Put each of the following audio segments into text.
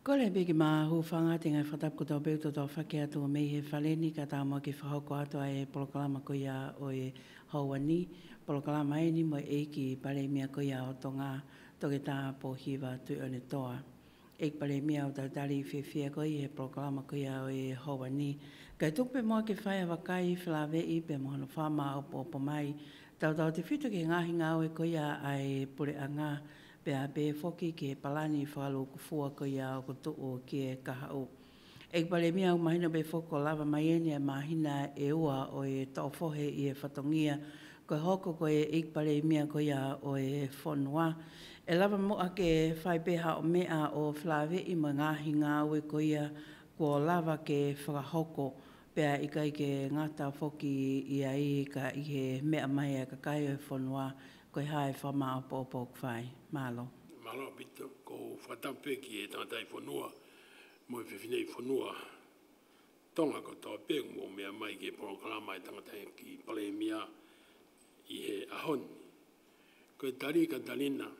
Ko le bigi ma hu whanga te ngai whatap ko tau beu to tau whake atu o mei he whaleni ka tā mua ki whahoko atu e polokalama ko ia o e hauani. Polokalama e ni mo e ki pare mia ko ia o tonga toke tā po hiwa tui o ne toa. E pare mia o tau tari whiwhia ko i he polokalama ko ia o e hauani. Kai tupe mua ke whaia wakai whilawe i pe mohano whama o popo mai. Tau te whitu ke ngahi ngā oe ko ia ai pure a ngā. Pea pe foki ke palani whalo kufua ko ia o kutu o ke kahau. E pare mia o mahina pe foko lava mai ene mahina e ua o e taufohe i e whatongia. Ko hoko ko e pare mia ko ia o e whonua. E lava mua ke whai peha o mea o whlawe i mo ngahi ngā ue ko ia ko lava ke whakahoko. Pea i kai ke ngata foki i ai ka i he mea mai a ka kai o e whonua. Ko hae whama o popo kwhai. Malo. Malo pito ko whatampe ki e tātai whanua. Mo e whiwhinei whanua. Tonga ko tō pēng mo mea mai ke polokalama e tangatai ki pale mia i he ahoni. Ko e tari ka talina.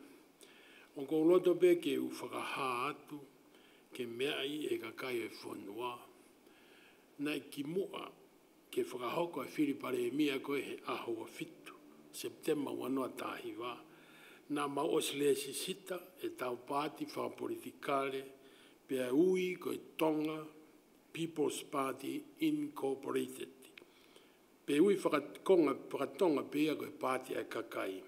O ko loto pē ke u whakaha atu ke mea i e ka kai e whanua. Nai ki mua ke whakahoko e whiri pale mia ko e he aho a fitu. September wanoa tāhiwa. Nā mau o silesi sita e tau pāti whapolitikale pia ui ko e Tonga People's Party Incorporated. Pe ui whakatonga pia ko e pāti ai kakai.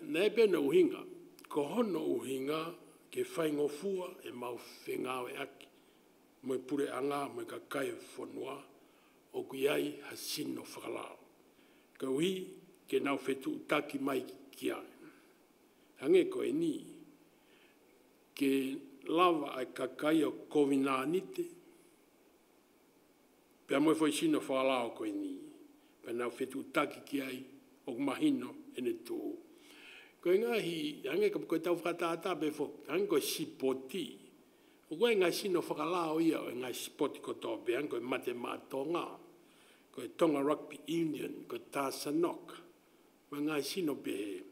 Nē pēna uhinga, ko hono uhinga ke whaingofua e mau whengawe aki. Mo e pure anga mo e kakai whanua o kuiai hasino whakalao. Ka ui ke nau whetu taki mai ki ai. Hange ko e ni, ke lava ai kakai o kovinanite, pia moe foi sino whalao ko e ni, pia nau whetu taki ki ai o mahino ene tō. Ko e ngahi, hange ka koe tau whakatata be fo, hange ko e sipoti, o koe ngai sino whakalao ia o ngai sipoti ko tō be, hange ko e mate mātonga, ko e Tonga Rugby Union, ko e Tāsanok, ma ngai sino be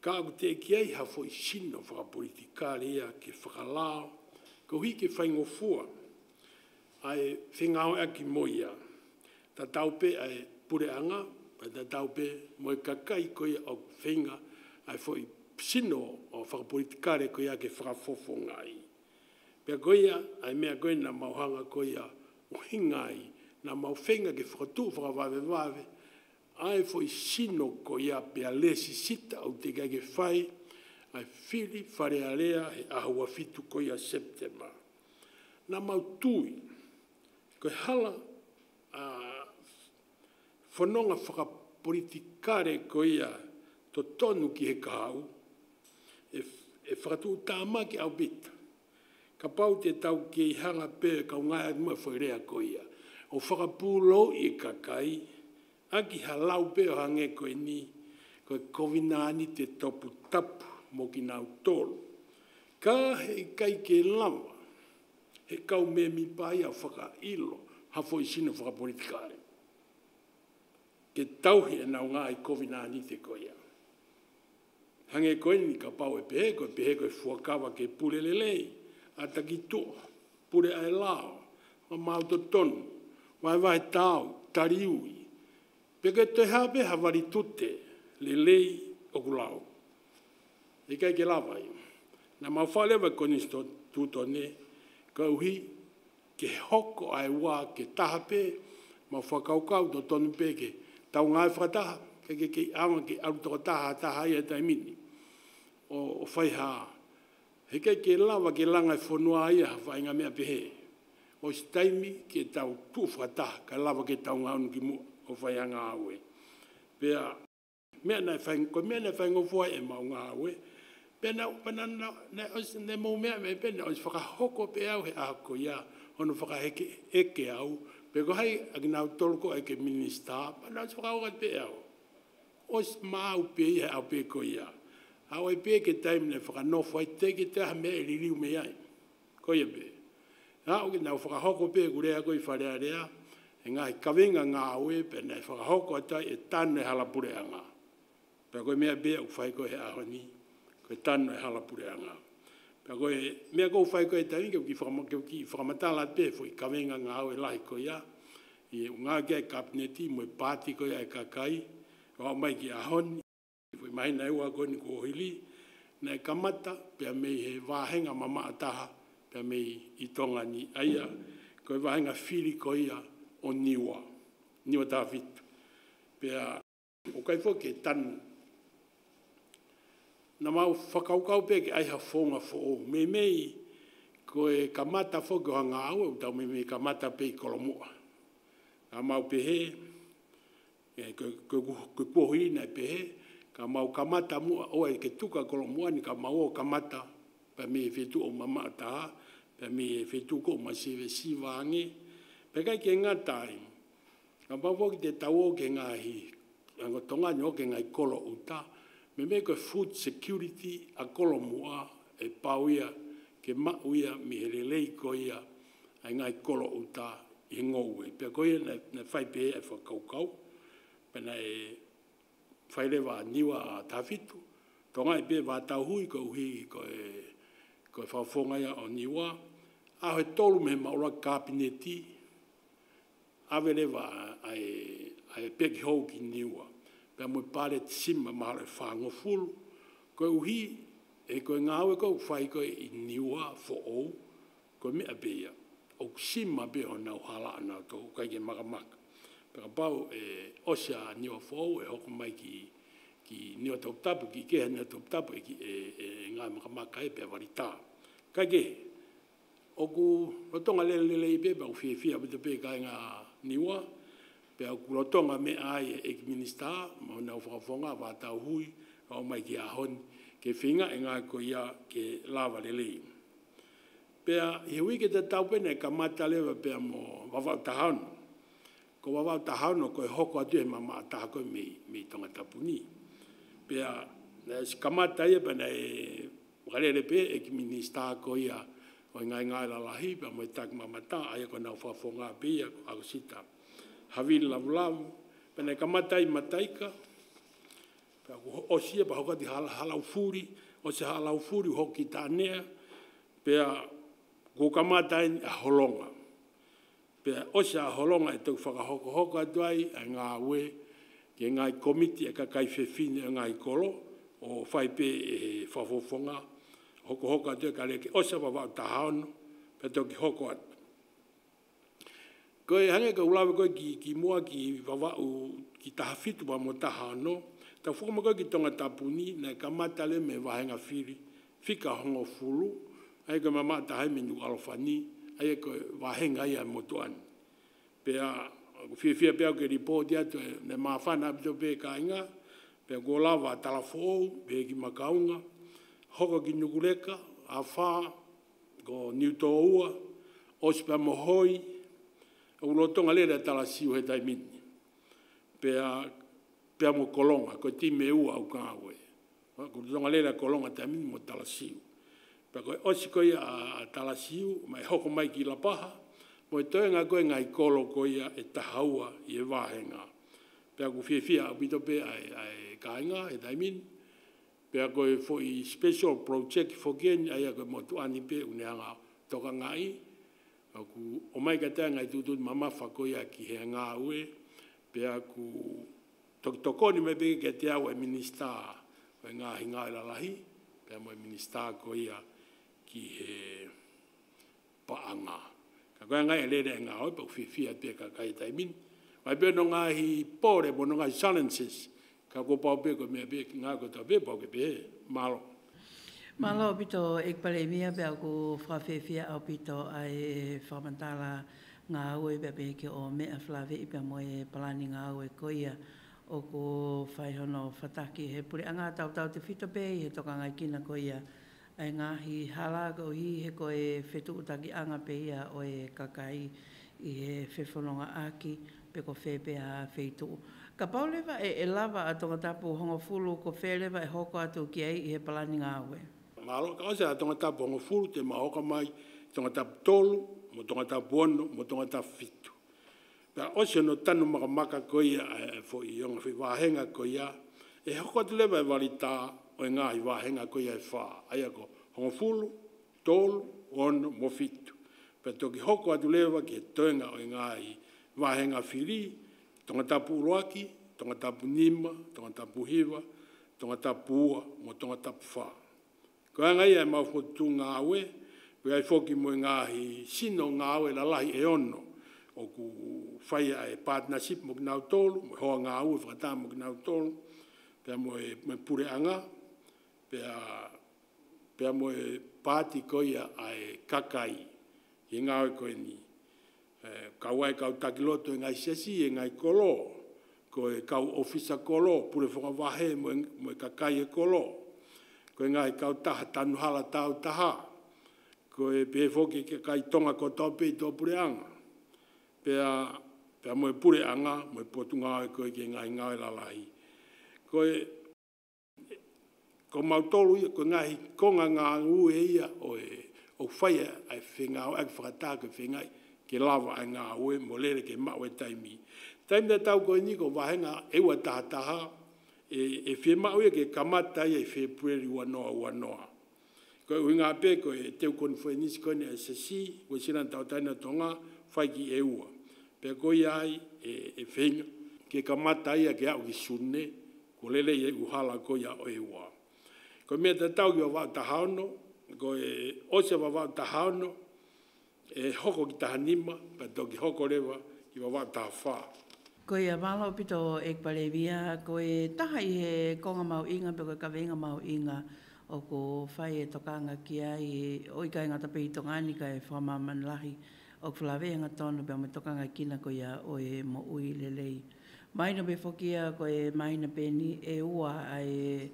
ka aku te ki ai hafo i sino whakapolitikare ia ke whakalao, ko hi ke whaingofua, ai whengao aki moia, ta taupe ai pure anga, ta taupe moe kakai ko ia o whenga, ai fo i sino o whakapolitikare ko ia ke whakafofo ngai. Pea ko ia, ai mea koe na mauhanga ko ia o hingai, na mau whenga ke whakatu whakawave, ai foi sino ko ia pea lesi sita au te kai ke whai, ai whiri wharearea he ahua fitu ko ia September. Na mau tui, ko hala whanonga whakapolitikare ko ia to tonu ki he kahau, e whakatu tāma ki au bita. Ka pau te tau ki hanga pē kau ngai mua whairea ko ia. O whakapūlo i kakai, aki halau pe o hange koe ni, koe kovinani te topu tapu mo ki nau tolu. Ka he kai ke lama, he kau me mi pai a whaka ilo, hafo i sino whakapolitikare. Ke tauhi e nau ngā i kovinani te koea. Hange koe ni ka pau e pehe koe fuakawa ke pule lelei, a taki toa, pule ai lao, ma mauto tonu, vai tau, tariui. Peke te hape havari tute, le lei o kulau. E kai ke lawai. Na mau whalewa konisto tūtone, ka uhi ke hoko ai wā ke tahape, mau whakaukau to tonu peke, tau ngai whakataha, ke awa ke autoko taha ia taimini. O whaiha. He kai ke lawa ke langa i whanua ia, whainga mea pehe. O staimi ke tau tu whakataha, ka lawa ke tau ngaunu ki mua. O whai anga awe. Pea, mea nei whaingofua e mau ngā awe. Pea ne mou mea me pena, o whakahoko pe au he ako ia, ono whakaheke eke au, pe ko hai aki nau tolko eke minister, pa nau whakahokat pe au. O mau pe ia au pe ko ia. Au e pe ke taim ne whakanofo, ai teke te ha mea ririu me ai. Ko ia pe. Au ki nau whakahoko pe kurea ko i wharea rea, e ngai kawenga ngā oe, pe nei whakahoko atai e tanu e halapure anga. Pe koe mea bea u whai koe he ahoni, koe tanu e halapure anga. Pea koe, mea kou whai koe taimi, ki whakamatala pe, fo I kawenga ngā au e lahi koe ia, I ngā kia kabineti, mo pāti koe ai kakai, o mai ki ahoni, fo mai na ua koe ni kuohili, na e kamata, pea mei he wāhenga mama ataha, pea mei I tonga ni aia, koe wāhenga whiri koe ia o niwa tāwhitu. Pea, o kai fo ke tanu, na mau whakaukau pe ke aiha whonga who, mei, koe kamata fo ke hanga au, tau mei kamata pe I kolomua. Ka mau pehe, koe pohi na pehe, ka mau kamata mua, oe ke tuka kolomua ni ka mau o kamata, pa me whetu o mama ataha, pa me whetu ko ma sewe siwange, pe kai ke ngatai, ka mau ki te tau o ke ngahi, ango tonga nyo ke ngai kolo uta, me koe food security a kolomua e pauia, ke mauia mi helelei koia, ai ngai kolo uta, I ngoue. Pea koe na whai pe e whakaukau, pena e whai lewa niwa a tāwhitu, tonga e pe wā tauhui ko uhi koe whawhonga ia o niwa, a he tolu me maura kabineti, awe lewa ai pe ki hou ki niwa, pea mui pare sima mahare whango fulu, koe uhi e koe ngāwe koe whai koe I niwa fo ou, koe mea beia. O sima be o nau hala ana to kai ke makamaka. Peka pau osia niwa fo e hoko mai ki niwa tapu ki ke niwa tapu e ngā makamaka e pe warita. Kai ke oku rotonga lele I pe pa uwhiawhia pita pe kai ngā niwa pe oku rotonga me ai e minista mo nau whakafonga wa tau hui o mai ki ahon ke whinga e ngā ko ia ke lava lele. Pea, I hui ke te taupene e kamata lewa pea mo wawau tahauno. Ko wawau tahauno koe hoko atu e mama ataha koe mei tonga tapuni. Pea, kamata ia pena e wakarere pe e ki minista ko ia o ngai lalahi pea mo e tak mamata aia ko nau whafonga pe ia ko ako sita. Havin lavu, pena e kamata I mataika. Pea o sia pa hokati halau furi, o se halau furi hoki tānea. Pea, ko kamata a holonga. Pea osia a holonga e tau whakahoko atuai a ngā ue ke ngai komiti e kakai whewhine a ngai kolo o whai pe e whafofonga hoko atuai ka leke osia wawau tahaono pe tau ki hoko atu. Koe hange ka ulawe koe ki mua ki wawau ki tahawhitu wa mo tahaono tau whakama koe ki tonga tapuni na kamata le me wahenga whiri whika hongo fulu ai ko mama tahai menu alofani ai ko wahenga ia motuan pea fia pea ke report ia to ne mafana bito pe kainga pe go lava talafo pe ki makaunga hoko ki nukuleka afa go niutoua ospa mohoi o lotonga le talasiu he taimin pea mo kolonga ko time ua au kawe ko lotonga le kolonga taimin mo talasiu. Koe osi koe a talasiu, mai hoko mai ki la paha, mo e toenga koe ngai kolo koe e tahaua I e wahenga. Pea ku whiawhia apito pe ai kainga, e taimin. Pea koe fo I special project for gen, ai a koe motu ani pe uneanga toka ngai. O mai ka tea ngai tutut mama whakoe a ki he ngā ue. Pea ku tokoni me pe ke te au e minista, koe ngā hinga lalahi. Pea mo e minista koe ia ki he paanga. Ka koe ngai e lere ngā oi, pau whiwhia pe ka kai taimin. Mai pe no ngā hi pōre, mo no ngā challenges, ka ko pau pe ko mea pe, ngā ko tau pe pau ke pe, malo. Malo pito ek pale mia pe ko whawhiwhia au pito ai whamantala ngā oi pe ke o mea flawe I pe mo e palani ngā oi koia o ko whaihono whataki he puri. Anga tau te whito pe he toka ngai kina koia. Ai ngahi hala ko hi he koe whetu utaki anga pe ia o e kakai I he whewhanonga aki pe ko whepe a wheitu. Ka pau lewa e lava a tonga tapu hongo fulu ko whelewa e hoko atu ki ai I he palani ngā ue. Malo, ka ose a tonga tapu hongo fulu te mahoka mai tonga tapu tolu, mo tonga tapu ono, mo tonga tapu whitu. Pea ose no tanu makamaka koia fo I onga wahenga koia e hoko atu lewa e warita o ngā I wahenga koia e wha. Ai ako hongo fulu, tolu, ono, mo fitu. Pe toki hoko atu lewa ki toenga o ngai wahenga whiri, tonga tapu uruaki, tonga tapu nima, tonga tapu hiwa, tonga tapu ua, mo tonga tapu wha. Ko ngai e mau fotu ngā awe, ko ai foki mo ngahi sino ngā awe la lahi e ono, o ku whaia e partnership mo kinau tolu, mo hoa ngā awe whakata mo kinau tolu, pia mo e pure anga, pia mo e pāti koia ai kakai, i ngā awe koe ni. Kau ai kau takiloto e ngai sesi, e ngai kolo, ko e kau ofisa kolo, pure whakawahe mo e kakai e kolo, ko e ngai kau taha tanuhala tau taha, ko e pefoki ke kai tonga ko tope i tō pure anga. Pea mo e pure anga, mo e potu ngāwe koe ke ngai ngāwe lalahi. Ko mautolu ia, ko ngai konga ngā ngu e ia, o whaia ai whengau, ai whakatā ke whengai, ke lava ai ngā ue, mo lere ke mau e taimi. Taimi da tau koe ni ko wahenga ewa taha taha, e whi mau ia ke kamata ia e whi pueri wanoa. Ko e ngā pē ko e teu koni whainisi koni e sesi, ko sinan tau taina tonga, whai ki e ua. Pea ko iai e whenga, ke kamata ia ke au ki sune, ko lele ia uhala ko ia o e ua. Ko mea ta tau ki wa wau tahaono, ko e ose wa wau tahaono, e hoko ki taha nima, pa toki hoko rewa ki wa wau taha wha. Ko ia wala pito e kpalewia, ko e taha i he konga mau inga, pe koe ka venga mau inga, o ko whai e tokanga ki ai, o i kai ngata pehi tongani ka e whamaman lahi, o kwlawenga tono pe me tokanga kina ko ia o e mo ui lelei. Maina pe whokia ko e maina pe ni e ua ai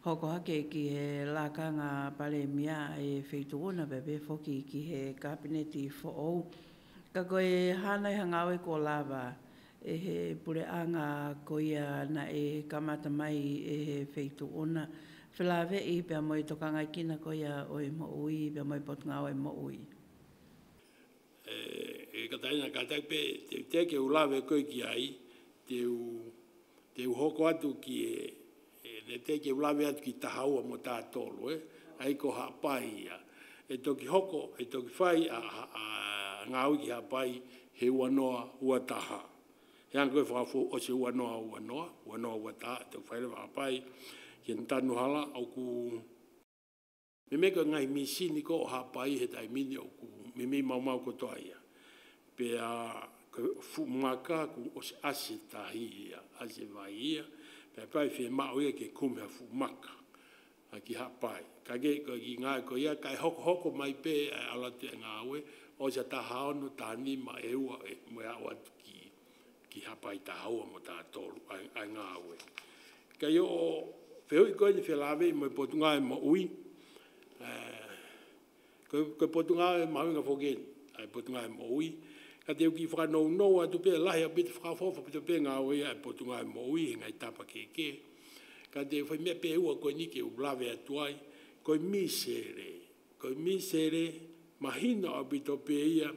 hoko hake ki he lakanga pale mia e wheituona pe whoki ki he kabineti who'ou. Ka ko e hana i hangawe ko lava, e he pure anga ko ia na e kamata mai e he wheituona. Whilawe i pia mo i tokanga kina ko ia o e mo ui, pia mo i potunga o e mo ui. E kataina katai pe, te ke ulawe koe ki ai, te hoko atu ki e te ke ulawe atu ki tahaua mo tā tolu, ai ko hapai ia. E toki hoko, e toki whai a ngāui ki hapai, he uanoa ua taha. He anga koe whakafu o se uanoa ua taha, e toki whai rewa hapai, ki en tanu hala, au ku... Me meka ngai misini ko o hapai he tai mini au ku, me me mau ko toa ia. Pea fu maka ku o se ase tahi ia, ase vai ia, pea pai whi mao ia ke kume a fu maka, a ki hapai. Kage ko ki ngai ko ia, kai hoko mai pe alatu e ngāwe, o se taha ono tani ma eua e moe au atu ki hapai tahaua mo tā tolu ai ngāwe. Kai o... Whehui koe ni whelawe mo i potunga e mo ui. Koe potunga e maunga whoken, ai potunga e mo ui. Ka te uki whakanou noa atu pēr lahi a pita whakafofa pita pēr ngā ui ai potunga e mo ui, ngai tapa keke. Ka te whai mea pē ua koe ni ke ulawe atu ai, koe misere. Koe misere, mahina a pita pē ia,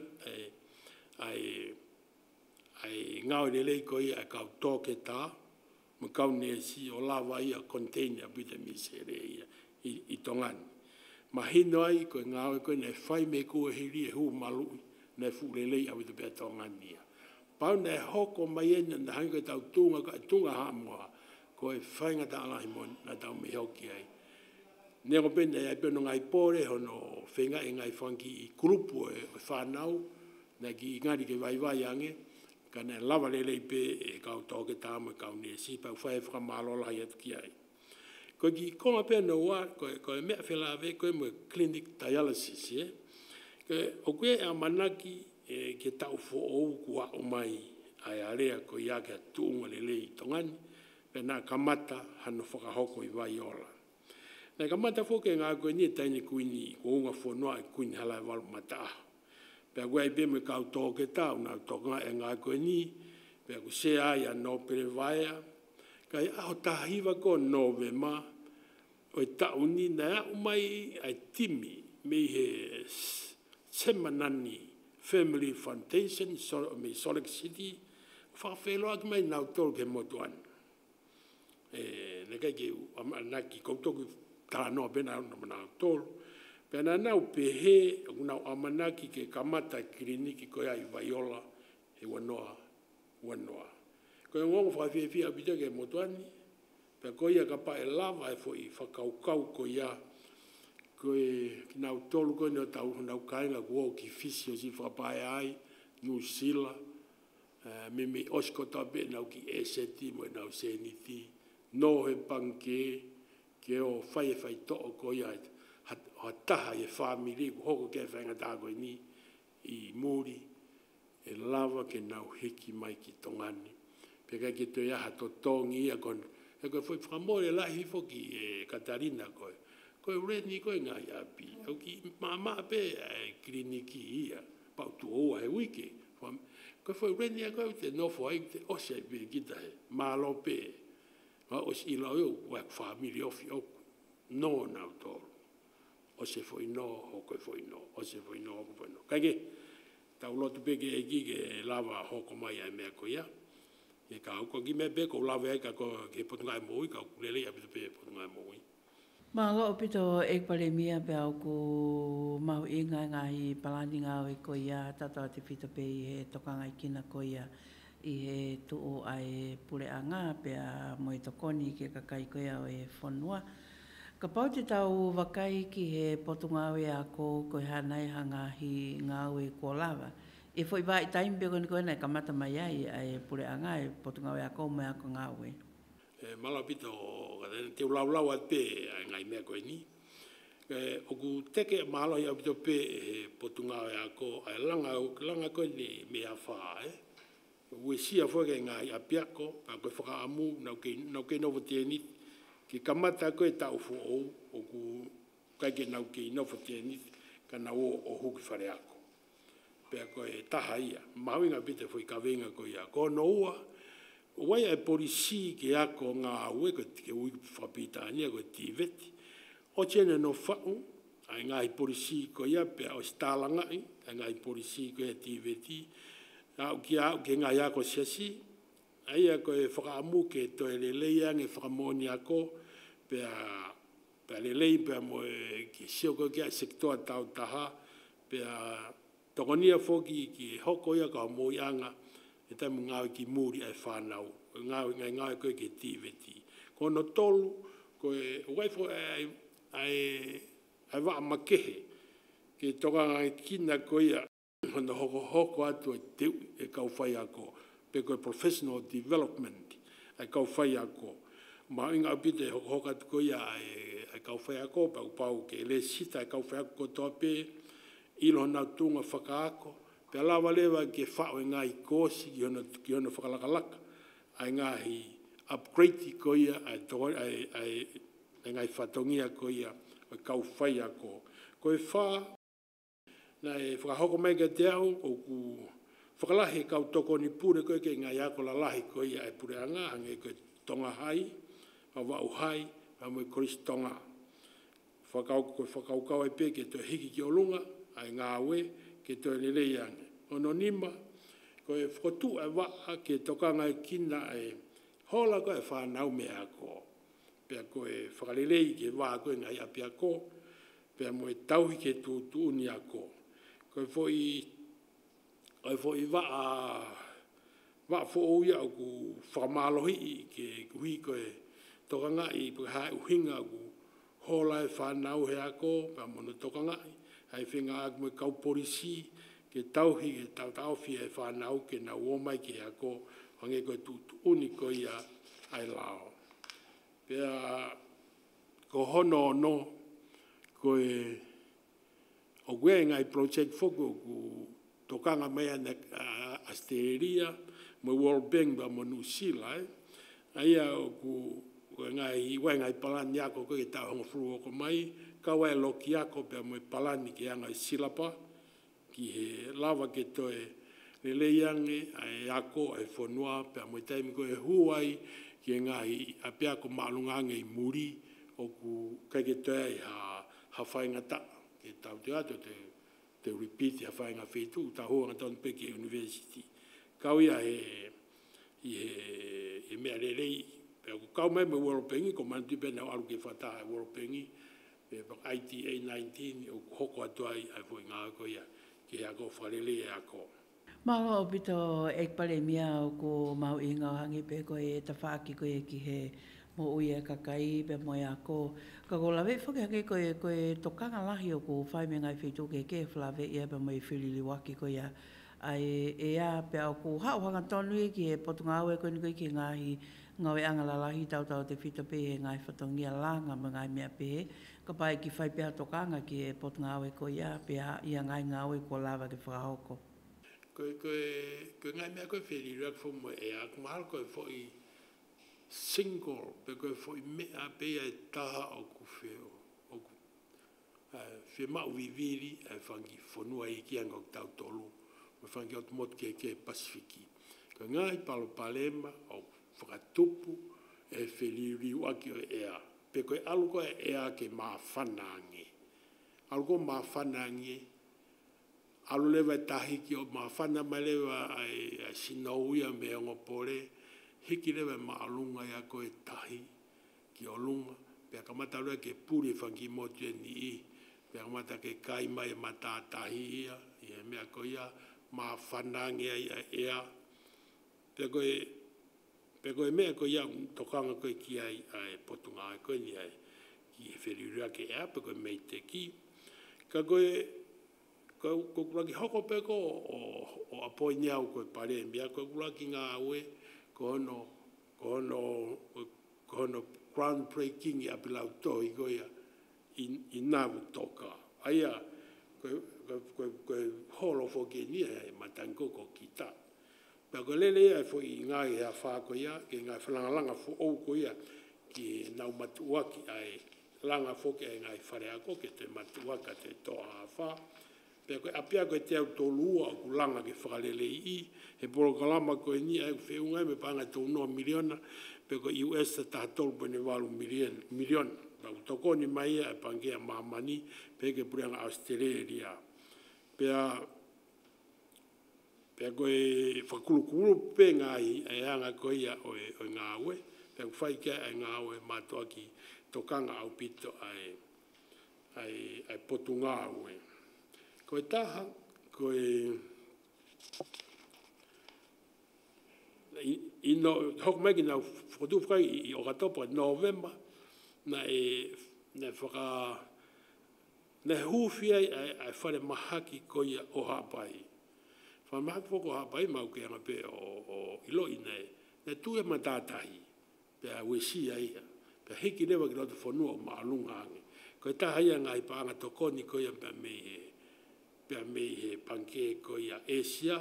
ai ngāo lelei koe ia kau tōke tā, mo kau nesi o lawa ia container pita misere ia i tongani. Mahino ai koe ngāwe koe nei whai me kua hiri e hu malui, nei furelei au i te pia tongani ia. Pau nei hoko mai ena na hanga tau tunga hamoa, koe whainga ta alahi mo na tau me hoki ai. Nego pene ai peno ngai pore hono whenga e ngai whanki i kurupu e whanau, na ki ngari ke vai ange, ka nei lava lelei pe e kau tōke tāma e kau nesi, pau whae whakamalola hai atu ki ai. Koe ki konga pēr no wā, koe mea whelawe, koe mo clinic dialysis, o koe e manaki ke tau who'ou kua o mai ai area koe ia ke tuunga lelei i tongani, pe nā kamata hano whakahoko i vai ola. Nā kamata whoke ngā koe ni e taini kuini, ko unga whonoa e kuini halai walu mataaho. Pea koe ai pēme kau tōke tau, nā tōka e ngā koe ni, pea koe se ai a nō pere vaea, kai aho tahiwa ko nove ma, o i tau ni na au mai ai timi, me he Semanani Family Foundation, me Salt Lake City, whawhelo aki mai nau tōru ke motuan. Nā kai ke naki koutoku tānoa pena au nama nau tōru, Pena nau pehe, nau amanaki ke kamata kliniki ko ia i Vaiola, e wanoa. Ko e ngongo whawhiawhia apita ke motuani, pe ko ia ka pa e lava e fo i whakaukau ko ia, ko e nau tolu ko ni o tau nau kainga kua ki fisio si whapae ai, New Zealand, me osko tabe nau ki eseti mo nau seniti, no he panke, ke o whai to'o ko ia, o taha e whamiri, ko hoko ke whainga tāko ni, i muri, e lava ke nau hiki mai ki tongani. Peka ke to ia to tongi ia kon, e koe foi whamore lahi foki e Katarina koe. Koe ureni koe ngā iapi, au ki mama pe kliniki ia, pau tu oa he wiki. Koe foi ureni a koe te nofo ai te ose pe kita he, malo pe. Ma os ila eu, wak whamiri ofi oku, no nau tolu. Ose foi no, hoko foi no, ose foi no, hoko foi no. Kaike, tau lotu peke e ki ke lava hoko mai ai mea ko ia. E ka hoko ki mea pe ko lava e ka ko ke potungai moui, ka kulele ia pito pe potungai moui. Ma lo pito e pale mia pe au ku mau inga ngahi palani ngau e ko ia tata te pito pe i he tokanga i kina ko ia i he tuu ai pule anga pe a moi tokoni ke kakai ko ia o e whanua. Ka pau te tau wakai ki he potungau e a ko koe hanai hangahi ngau e ko lava. E foi vai taim pe koni koe nei kamata mai ai ai pule anga e potungau e a ko mai a ko ngau e. Mala pito te ulau at pe ngai mea koe ni. O ku teke malo ia pito pe potungau e a ko ai langa koe ni mea wha Ue sia foi ke ngai apiako pa koe whakaamu nau ke novo tēni ki kamata koe tau fu o ku kai ke nau ke novo tēni ka nau o huki whare ako. Pea koe taha ia, mawinga pite foi ka venga koe ia. Ko no ua, wai e polisi ke ako ngā aue ko ke ui whapitania ko tiveti. O tēne no whau, ai ngai polisi ko ia pea o stalangai, ai ngai polisi ko ia tiveti. Au ke ngai ako siasi, ai ako e whakaamu ke to e lelei ange whakamoni ako, pea lelei pea mo ki sio ko kia sektoa tau taha, pea tokonia foki ki hoko ia ka moi anga, e taimu ngau ki muri ai whanau, ngau koe ke tiveti. Ko no tolu, ko e waifo ai waa makehe, ke toka ngai kina ko ia, hono hoko atu e teu e kau whai ako, pe koe professional development e kau whai ako. Ma inga pite hoko atu ko ia e kau whai ako, pau ke le sita e kau whai ako ko toa pe, ilo nau tunga whakaako, pe lawa lewa ke whao e ngai kōsi ki hono whakalakalaka, ai ngahi upgrade ko ia, ai ngai whatongia ko ia, e kau whai ako. Ko e wha, na e whakahoko mai ka te au, o ku whakalahi kau toko ni pure koe ke ngai ako la lahi ko ia e pure anga, hange koe tonga hai, pa wau hai, pa mo e koris tonga. Whakaukau e pe ke to hiki ki o lunga, ai ngā we, ke to e lelei ange. Ono nima, ko e whakotu e waa ke tokanga e kina e hola ko e whanau me ako. Pea ko e whakalelei ke waa ko e ngai api ako, pea mo e tauhi ke tūtū ni ako. Ko e foi waa fo ia o ku whamalohi ke hui ko e tokanga i pukai uhinga ku hola e whanau he ako, pea mono tokanga i, ai whenga aku me kau polisi, ke tauhi ke tauwhi e whanau ke na uomai ke ako, hange koe tūtu uniko ia ai lao. Pea ko hono no, koe o koe ngai project foko ku tokanga mea na Australia, mo World Bank ba mo New Zealand, aia o ku ngai palani ako koe ke tau hongo furu oko mai, kawa e loki ako pea mo e palani ke anga i Silapa, ki he lava ke toe lelei ange, ai ako, ai whanua, pea mo e taimi koe huai, ki ngai api ako maalunga ange i muri, o ku kai ke toe i ha whainga ta, ke tau te ato te repeat ha whainga whetu, ta hoa ngata pe ke university. Kau ia he mea lelei, pea ku kau mai me Woropengi, ko manti pena alu ke whata e Woropengi, ITA 19 o hoko atu ai fo ngā ko ia ki a ko whalele e a ko. Malo o pito e pale mia o ko mau inga o hangi pe ko e ta whaaki ko e ki he mo ui e kakai pe mo e a ko. Ka ko lawe whake hake ko e tokanga lahi o ko whai me ngai whitu ke whalawe ia pe mo e whilili waki ko ia. Ai e a pe au ko hao hanga tonu e ki e potunga au e ko ni ko i ki ngahi ngawe angala lahi tau te whita pe e ngai whatongia langa ma ngai mea pe. Ka pai ki whai pe tokanga ki e potunga au e ko ia pe ia ngai ngau e ko lava ke whakahoko. Ko ngai mea koe whiri rak fo mo e a kumahal koe fo i single pe koe fo i mea pe e taha o ku whio. Whi mau viviri e whangi whanua i ki anga o tau tolu. Me whangi o mot ke Pasifiki. Ko ngai palo palema o whakatupu e whiri waki o ea. Pe koe alu koe ea ke maa whanange. Alu koe maa whanange. Alu lewa tahi ki o maa whana mai lewa ai sinauia me ongo pore. Hiki lewa maa alunga ia koe tahi ki o lunga. Pea kamata lua ke puri whangi motu e ni i. Pea kamata ke kai mai mata tahi ia. Ia mea koe ia maa whanange ia ea. Pea koe mea koe ia tokanga koe ki ai potunga ai koe ni ai. Ki e whiriura ke ea pe koe mei te ki. Ka koe ko kulaki hoko pe ko o apoi ni au ko pare mbia ko kulaki nga awe ko no ground breaking ya bila to i go ya ina toka aya ko holo fo ke ni e matango ko kita pa ko lele ai fo i nga ya fa ko ya ke nga langa fo o ko ya ki na matua ki ai langa fo ke nga fare ako ke te matua ka te to fa apia koe te au tolua o kulanga ke whakalele i, he porokalama koe ni au whiunga me panga tōnoa miliona, pe koe US ta $12.8 miliona. Pau tokoni mai e pangea mamani, pe ke purianga Australia. Pea koe whakulukuru pe ngai e anga koe ia o ngā ue, pe whai kia e ngā ue mātua ki tokanga au pito ai potunga ue. Koe taha, koe hoko mai ki nau whakatu whakai i o katopa November, na whaka na huwhi ai whare mahaki koe o hapai. Whare mahaki whako hapai mau ke anga pe o iloi nei, na tue matatahi, pe a wesi ai, pe hiki lewa ki roto whanua o maalunga ange. Koe taha ia ngai pa anga tokoni koe pe mei he. Pea mei he panke ko ia Asia,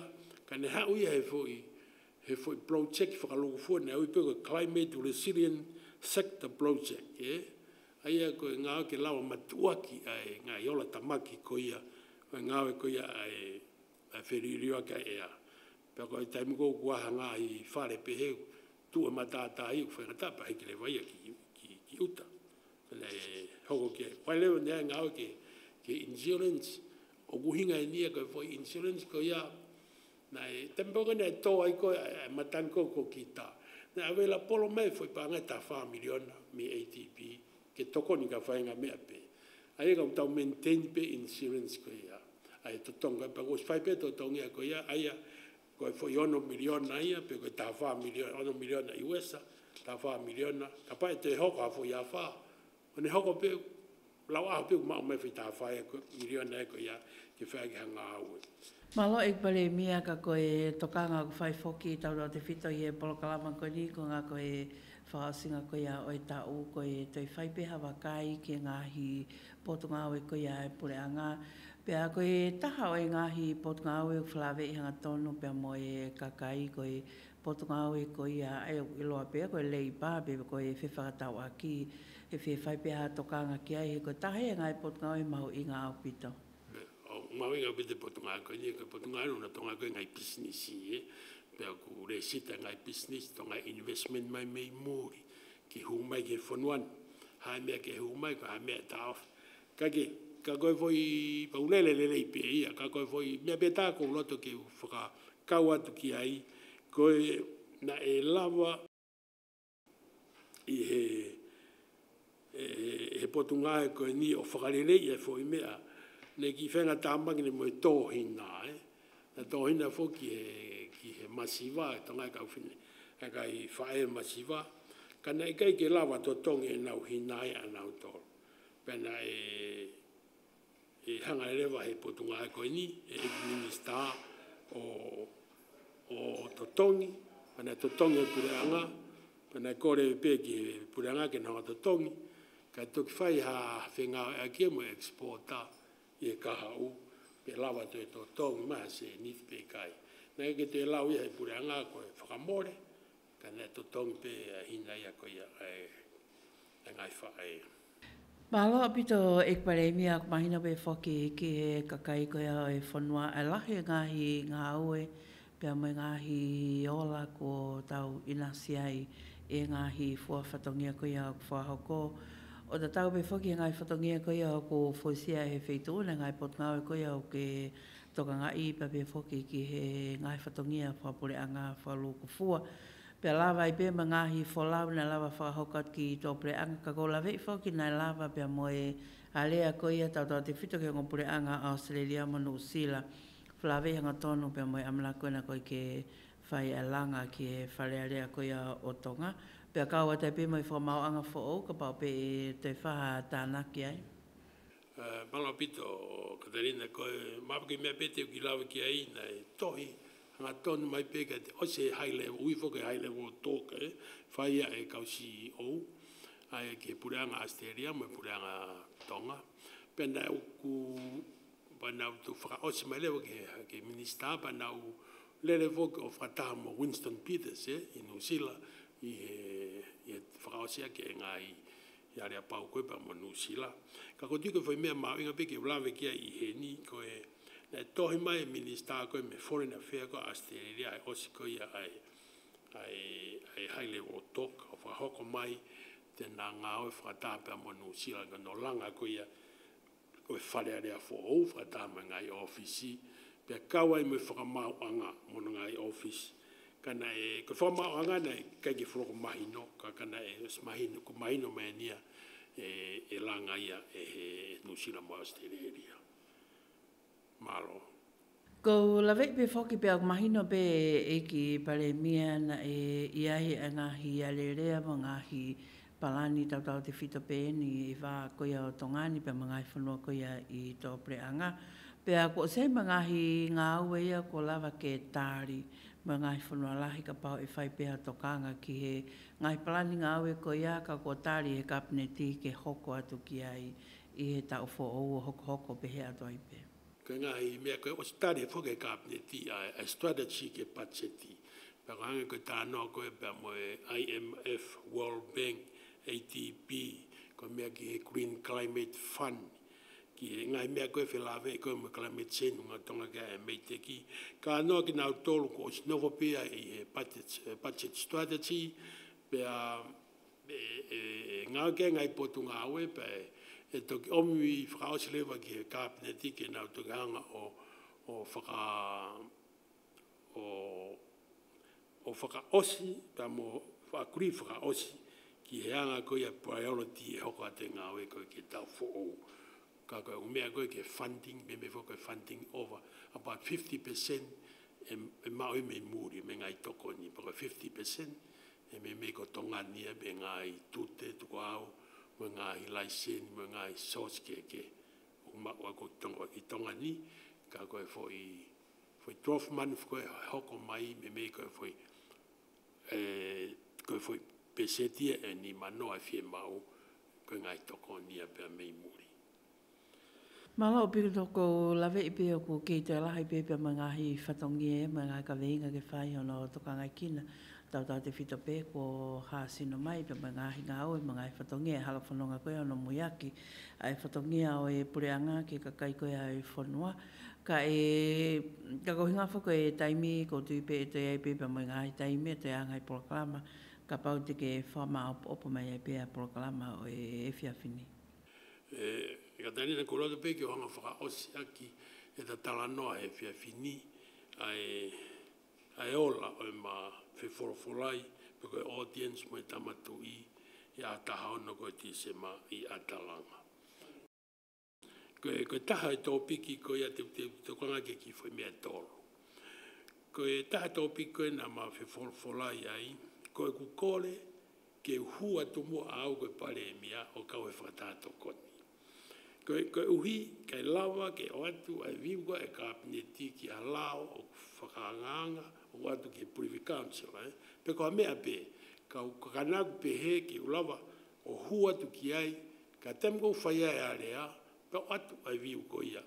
ka ne hau ia he foi project whakalogo fua, ne au i peko Climate Resilient Sector Project, aia ko ngā ke lawa matuaki ai ngā iola tamaki ko ia, ngā ko ia ai whiriria ka ea. Pea ko i taimu kou kuaha ngā i whare peheu, tua matata i whaingata pa heki le waia ki uta. Hoko ke, whai lewa nea ngā ke insurance, o kuhinga e nia koe foi insurance ko ia na e tempoka ne to ai ko matanko ko kita na avela polo me foi pa ngata fa miliona mi ATP ke toko ni ka fainga me ape ai ka tau maintain pe insurance ko ia ai to tonga pa ko fai pe to tonga ko ia ai ko foi ono miliona ia pe ko ta fa miliona ono miliona US ta fa miliona ka pa te hoko fo ia fa ne hoko pe lau a pe ma me fita fa ko miliona ko ia ke whae hanga aue. Malo e pale mia ka koe tokanga ko whai whoki tau rau te whito i e polokalama ko ni ko ngā koe whaasinga koe a oi tau koe toi whai peha wakai ke ngāhi potunga aue koe a e pure anga. Pea koe taha o e ngāhi potunga aue whalawe i hanga tonu pea mo e kakai koe potunga aue koe a e iloa pea koe lei pā pe koe whewhakatau aki e whai peha tokanga ki ai he koe taha e ngai potunga aue mahu i ngā au pito. Mau inga pite potunga ko ni ko potunga no tonga ko ngai business e pe ko le sita ngai business tonga investment mai muri ki hu mai ke fonwan ha me ke hu mai ko ha me ta ka ko foi paulele le pe ia ka ko foi me beta ko loto ke foka kawa tu ki ai ko na e lava i he potunga e koe ni o whakarele i e fo i mea. Ne ki whenga tāmangi ne mo e tōhina, Na tōhina fo ki he masiva, e tonga e kauwhine. E kai whae masiva. Kana e kai ke lawa to tongi e nau hinai a nau tōru. Pena e hanga e rewa he potunga e koe ni, e minister o to tongi. Pena to tongi e pureanga. Pena e kore e pē ki he pureanga ke nanga to tongi. Ka toki whai ha whenga e kia mo exporta i e kaha u. Pe lawa to e to tongi maha se nif pe kai. Nai ke te lau ia he pureanga ko e whakamore. Ka ne to tongi pe hina ia ko ia e ngai whae. Mahalo apito e kparemi a mahina pe whoki ki he kakai ko ia e whanua e lahi ngā aue pia mai ngāhi ola ko tau inasi ai e ngāhi fua whatongia ko ia ko whahoko. O ta tau pe whoki ngai whatongia ko ia ko whosia he wheitu ne ngai potngau ko ia o ke toka ngai pa pe whoki ki he ngai whatongia whapure a ngā whalu ko fua. Pea lava i pēma ngāhi wholau na lava whahokat ki tō pure anga ka ko lawe i whoki nai lava pea moe a lea ko ia tau tau te whito ke ngō pure anga Australia manu usila. Whlawe hanga tonu pea moe amla koina koi ke whai a langa ki he whare a lea ko ia o tonga. Pea kaua te pēma i whamau anga who'o ka pao pe te whaha tānaki ai. Malo pito, Katarina, koe mapaki mea pete ki lawa ki ai nei tohi. Ngā tonu mai pēka te ose high level, ui whoke high level tōka whaia e kausi ou, ai ke pureanga Australia, mai pureanga Tonga. Pena uku, panau tu whaka ose mai lewa ke minister, panau lele whoke o whataha mo Winston Peters, i New Zealand, i he whaka osea ke ngai i area pau koe pa mo New Zealand. Ka kotuka whai mea mau inga peke ulawe kia i he ni koe, Nā tohi mai minister koe me foreign affair ko Australia ai osi koe ai haile o tok o whahoko mai te nā ngā oe whakatāpea mo New Zealand no langa koe koe wharearea fo ou whakatāma ngai ofisi pia kaua i me whakamau anga mo ngai office kana e koe whakamau anga nei kai ki whoroko mahino kana e mahino ko mahino mai nia e langa ia e New Zealand mo Australia. Malo. Ko lawe pe whoki pe au mahino pe e ki pare mia na e iahi a ngāhi alerea mo ngāhi palani tau te whito pe ni i wā koia o tongani pe mga whanua koia i tō preanga. Pe a ko se ngāhi ngā aue ia ko lawa ke tāri mo ngāhi whanua lahi ka pau e whai pēha tokanga ki he ngāhi palani ngā aue koia ka ko tāri he kapneti ke hoko atu ki ai i he tau fo ou hoko pe he atu ai pe. Ko ngai mea koe o stari whoke kapneti a strategy ke pacheti. Pea hange koe tānoa koe pea moe IMF, World Bank, ATP, koe mea ki he Green Climate Fund. Ki ngai mea koe whelawe koe mo climate change ngā tonga kia e meite ki. Ka anoa ki nau tolu ko os novo pia i he budget strategy. Pea ngā kia ngai potu ngā aue pea e toki omi whakaosi lewa ki he kāpineti ke nau toki hanga o whakaosi, ka mo whakuri whakaosi ki he hanga koe a priority e hoko a te ngā oe koe ke tau who'ou. Ka koe umea koe ke funding, me whako funding over about 50% e maoi me muri me ngai toko ni, pako 50% e me ko tongania me ngai tute tuko au, mo ngai laisen mo ngai sos ke o ma ko tonga ni ka ko foi 12 months ko hoko mai me ko foi peseti e ni mano a fie mau ko ngai toko ni pe me muri Malo piko toko lawe i pia ko ke te lahi pia pia mangahi whatongi e mangai ka veinga ke whai ono toka ngai kina tau te whito pē ko hāsino mai pe mangahi ngā oe mangai whatongi e hala whanonga koe ono muiaki ai whatongi o e pureanga ke kakai koe ai whanua ka kohinga whako e taimi ko tui pē e te ai pē pe mangahi taimi e te angai proklama ka pau te ke whama opo mai ai pē a proklama o e whiawhini. Ka tani na koroto pe ki o hanga whakaosi aki e ta talanoa e whiawhini ai ola o ma whewhorofolai pe koe audience mo e tamatu i ia taha ono ko ti se ma I atalanga. Ko taha e tōpiki ko ia te kanga ke ki foi mea tolo. Ko e taha tōpiki na ma fe fola ai, ko e kukole ke hua tumu au ko pare mia o kau e whakatato koni. Ko uhi, kai lawa, ke o atu, ai viwa, e ka apineti ki a lao, o whakaanganga, o atu ki Privy Council. Pe ko a mea pe, ka kanaku pe he ki ulawa, o hua tu ki ai, ka temko whaia e area, pe o atu ai viwa ko ia,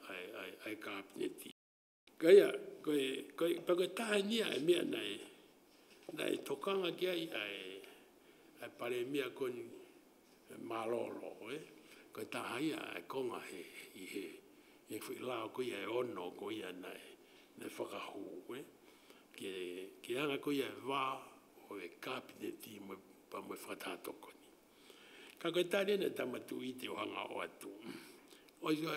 ai ka apineti. Kaya, pa koe taha nia e mea nei tokanga ki ai, ai pare mea koni malolo, ko taha ia e konga he fui lao ko ia e ono ko ia nei whakahu ke anga ko ia e wā o e kabineti pa mo whakatato koni. Ka koe tari ne tamatu I te ohanga o atu. O iso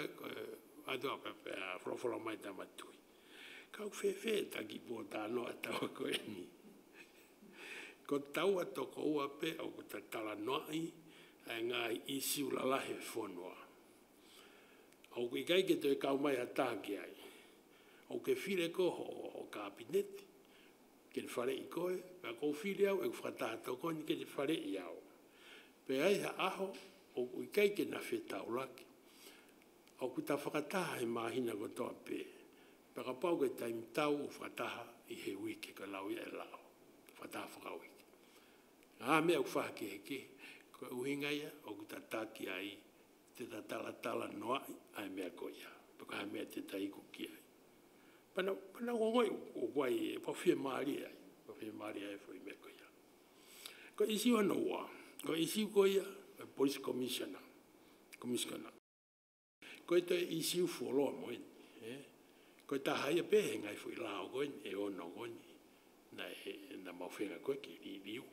atu a pepe a wholofola mai tamatu. Kau whewhe taki po tāno a tau ko e ni. Ko tau a toko ua pe o ko ta tala noai ai ngā I siu lalahe whonua. Au ki kai ke toi kau mai hataki ai. Au ke while ko o kabineti, ke te whare I koe, pēr kou while au e whakatato koni ke te whare I au. Pēr ai ha aho, au ki kai ke na whetau laki. Au ki ta whakataha he mahina ko toa pē. Pēr ka pau ke taimi tau o whakataha I he wiki ka lau ia e lau. Whakataha whakawiki. Ngā mea u whake heke. Ko uhinga ia, o ku ta taki ai, te ta tala noai, ai mea ko ia. Paka hai mea te taiku ki ai. Pana ngongoi o guai e pawhia maari ai. Pawhia maari ai fwoi mea ko ia. Ko isi wana ua. Ko isi ko ia, Police Commissioner. Ko te isi u fuoloa mo ini. Ko ta haia pehe ngai fwoi lao ko ini, e ono ko ini. Na mawhenga koe ki riu.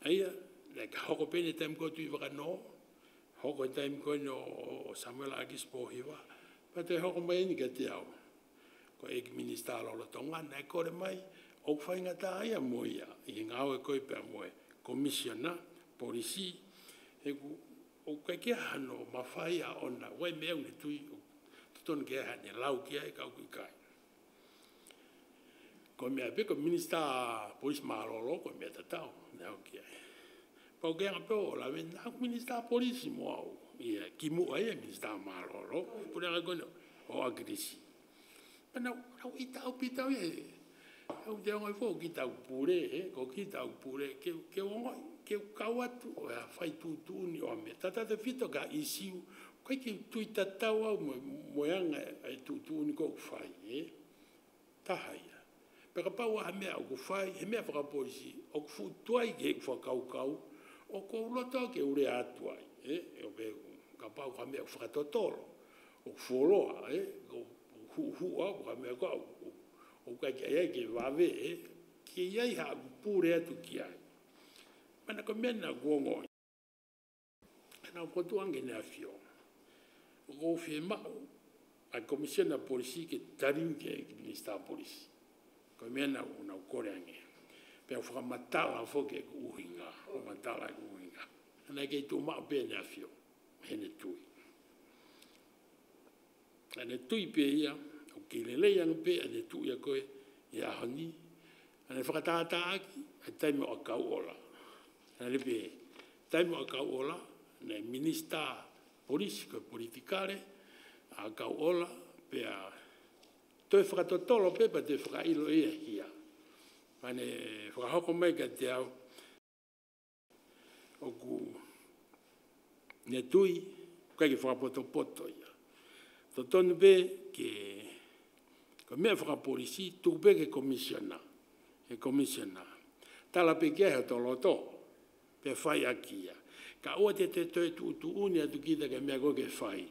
Aia, ka hoko pene taim ko tui waka no, hoko taim ko no Samuel Agis Pohiwa, pa te hoko mai ni ka te au. Ko eki minister lo tonga, nei kore mai, o whainga ta aia moia, I ngāwe koe pia moe, commissioner, polisi, o kai kia hano, mawhai a ona, wai mea uni tui, tutonu kia hane, lau kia e kau kui kai. Ko mea pe, ko minister polis maarolo, ko mea tatau, neo kia e. Pau ke anga peo, la ven, aku minister polisi mo au. Ia, ki mua ia minister maarolo, pune anga kono, o agresi. Pana, au I tau pitau ia, au te ongai fo, ki tau pure, ko ki tau pure, ke ongai, ke kau atu, o a whai tūtūni o me. Tata te whito ka isiu, koe ki tui tatau au, moeanga ai tūtūni ko whai, taha ia. Peka pau a mea au ku whai, he mea whakapoisi, o ku futuai ke whakaukau, o ko uloto ke ure atu ai, o pe ka pau ka mea whakatotoro, o wholoa, o hu au ka mea kau, o kai ke ai ke wawe, ke iai ha pure atu ki ai. Mana ko mena guongoi. Ana o potuange ne afio. O ko fie mau, a komisiona polisi ke tariu ke minister polisi. Ko mena una o koreange. Pe o whakamatala foke ku uhinga, o matala ku uhinga. Ana kei tū maa pēne afio, hene tui. Ane tui pē ia, o ki lelei anu pē, ane tui a koe, ia honi. Ane whakatata aki, a taime o kau ola. Ane pē, taime o kau ola, ne minister polisi, koe politikare, a kau ola, pē a toi whakatotolo pē, pa te whakailo ia hia. Pane whakahoko mai ka te au, o ku ne tui, kai ki whakapoto ia. To tonu pe ke, ko mea whakapolisi, tu pe ke komisiona. Tala pe kia hea tolo to, pe whai akia. Ka ua te toi tu uni atu kita ke mea koe ke whai.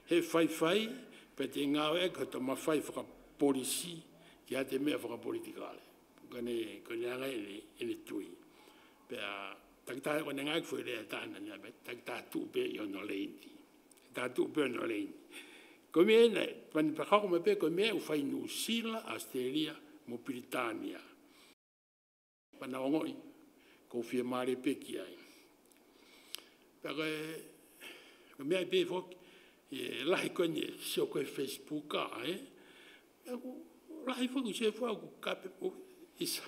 He whai, pe te ngāo e kato ma whai whakapolisi, ki a te mea whakapolitikale. Kone anga ene tui. Pea, takitahe kone ngai kufoi rea tāna nia, takitahe tupe I ono leini. Takitahe tupe ono leini. Ko mea ena, pani pakako me pe, ko mea u whai New Zealand, Australia, mo Britania. Pana ongoi, ko fia mare pe ki ai. Pere, mea pe fok, lahi koe ni sio koe Facebook ka, lahi fok se fwa ku kape po isa.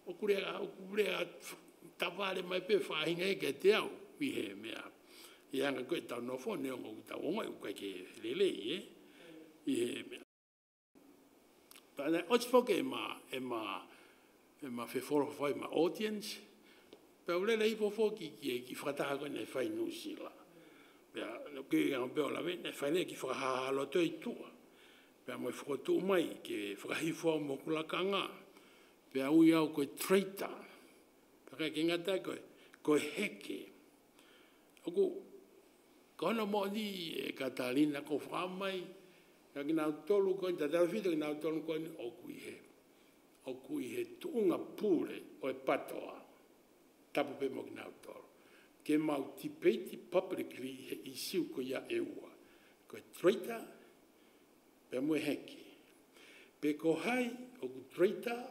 O kurea tawale mai pe whahinga e ke te au, he mea. I anga koe tau no fo, neo ngu tau onga, koe ke lele, i he mea. Pāne, o te whoke e ma whewhoro whai ma audience, pēo lele i po whoki ki whakataha koe nei whai nusila. Pēa, no kei ngā pēo lawe, nei whai nei ki whakahalo tō i tua. Pēa moi whakotū mai, ke whakahifua mo kulakanga. Pēa ui au koe traitor. Pēa ki ngata koe heke. Oku, kona mo ni e Katalina ko whamai, ka ki nau tolu koe, ta tau whito ki nau tolu koe, o kui he tuunga pūre o e patoa, tapu pe mo ki nau tolu. Ke mau tipeiti publicly he isiu ko ia eua. Koe traitor, pe mo heke. Pe ko hai o ku traitor,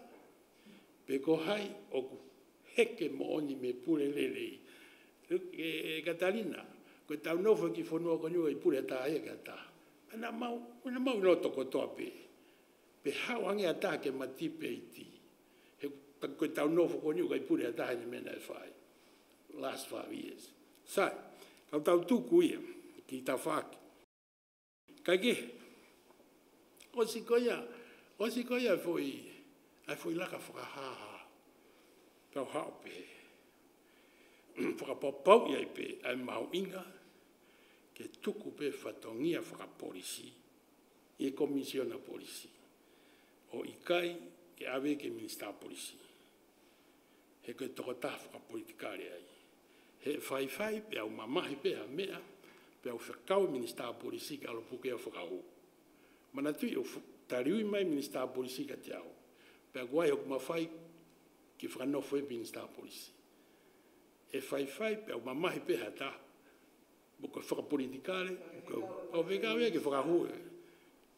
pe ko hai o ku heke mo oni me pūre lelei. E Katalina, koe tau nofo ki whanua ko niua i pūre tā e kata. Ana mau no toko toa pe. Pe hau ange ata ke mati pe iti. He koe tau nofo ko niua i pūre ata ni mena e whai. Last 5 years. Sai, kau tau tuku ia, ki tau whaki. Kai ke, o si koia foi laka whakahaha. Tau hao pe. Whakapapau iai pe, ai mau inga, ke tuku pe whatongia whakapolisi, e komisiona polisi. O ikai, ke awe ke minister polisi. He koe toko taha whakapolitikare ai. He whai pe au mamahi pe a mea, pe au whakau minister polisi ka alo puke au whakau. Mana tui o tariui mai minister polisi ka te au. Pe a guai o kumawhai ki whakanofo e minister polisi. E whai pe au mamahi pe hata. Buko whakapolitikare, au whekawea ki whakahue.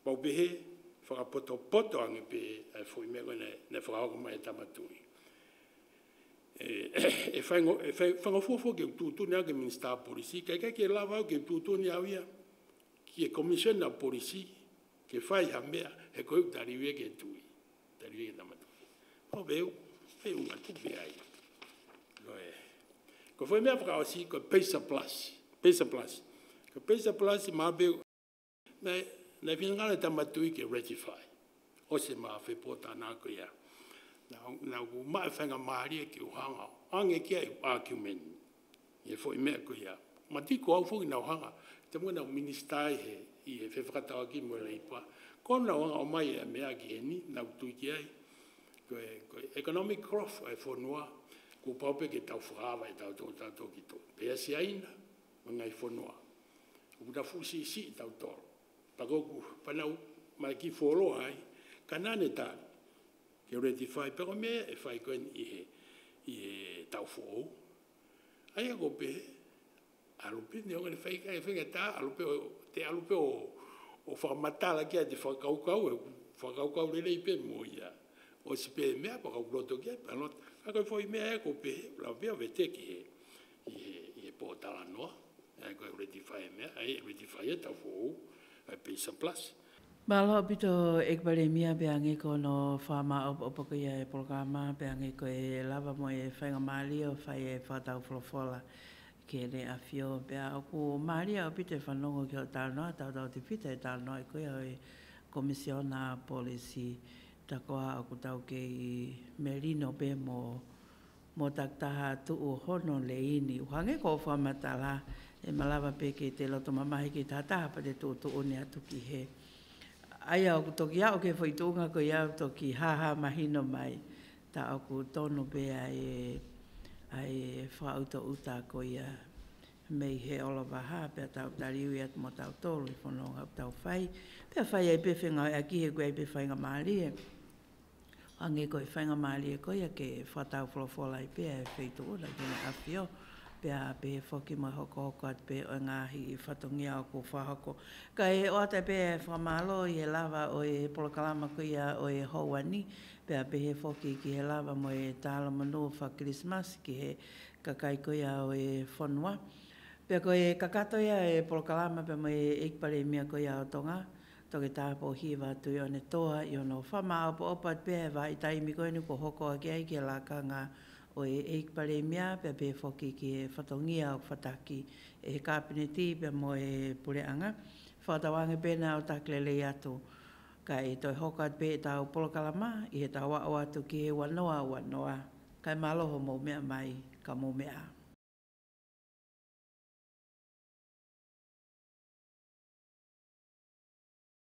Pau pehe, whakapoto ange pe ai fwoi mea koe ne whakahoko mai tamatui. E whangofofo ke ututuni au ke minister polisi, kai ke lava au ke ututuni au ia, ki e commissioner polisi, ke whai ha mea, he koe utariwe ke tui. Tariwe ke tamatui. Pau peu ngā tupe ai. Ko foi mea whakaosi, ko Pesa Plus. Ko Pesa Plus i mabeu, nei whingana tamatui ke ratify. O se maa whepota nāko ia. Nau ku maa whanga maaria ki uhanga. Ange kia i argument. I e foi mea ko ia. Ma tiko au fuki nau hanga. Te mua nau ministai he, i e whewhakatawa ki mo leipa. Ko nau hanga o mai e mea ki he ni, nau tui ki ai. Ko economic growth e whanua. Ko paupe ke tau whaawa e tau ki tō. Pea si aina, mga i whanua. Ko puta fusi si tau tōro. Pakoku, panau, mai ki wholo ai, kanane tāri. Ke ratify, pero mea e whai koen i he tau whou. Ai a kope, alupe, ne onga ne whainga tā, alupe o whakamatala kia te whakaukau lelei pe mo ia. O si pe mea, pakaukuroto kia, panot, ako foi mea e kope, lau pia vete ki he pōtala noa. Ai koe ratify mea, ai ratify e tau whou, ai Pesa Plus. Malo pito ekbale mia beange ko no whama opoko ia e programa beange ko e lava mo e whainga maali o whai e whatau wholofola ke le a whio bea oku maali o pito e whanongo ki o tānoa tau te pita e tānoa e koe o e komisiona polisi takoa oku tau ke i merino be mo taktaha tuu hono le ini uhange ko whamatala e malawa pe ke te loto mamahi ki tātaha pa te tuu ne atu ki he ai au toki au ke foi tunga ko ia toki haha mahino mai ta aku tono be ai fauto uta ko ia mei he ola baha pe ta tariu ia mo ta tolu fono au ta fai pe fai ai pe fenga aki he koe pe fai nga mali ange ko fai nga mali ko ia ke fata fola ai pe fei tu la ke afio pe foki mo hoko at pe o ngahi fatongia ko whahako. Ka e o te pe whamalo i e lava o e polokalama ko ia o e hauani, Pea pehe foki ki he lava mo e tāla manu wha Christmas ki he kakai koia o e whanua. Pea ko e kakato ia e polokalama pea mo e ikpare mea koia o tonga. Toke tāpo hiwa tui o ne toa i ono whama opa opa pea wa i taimi koe ni ko hoko a kia i ki la kanga o e ikpare mea pea pehe foki ki e whatongia o whataki e he kāpineti pea mo e pureanga. Whatawange pēna o taklelei atu. Ka e toi hokat pe e tau polokalama i he tau wa atu ki he wanoa. Kai maloho mo mea mai ka mo mea.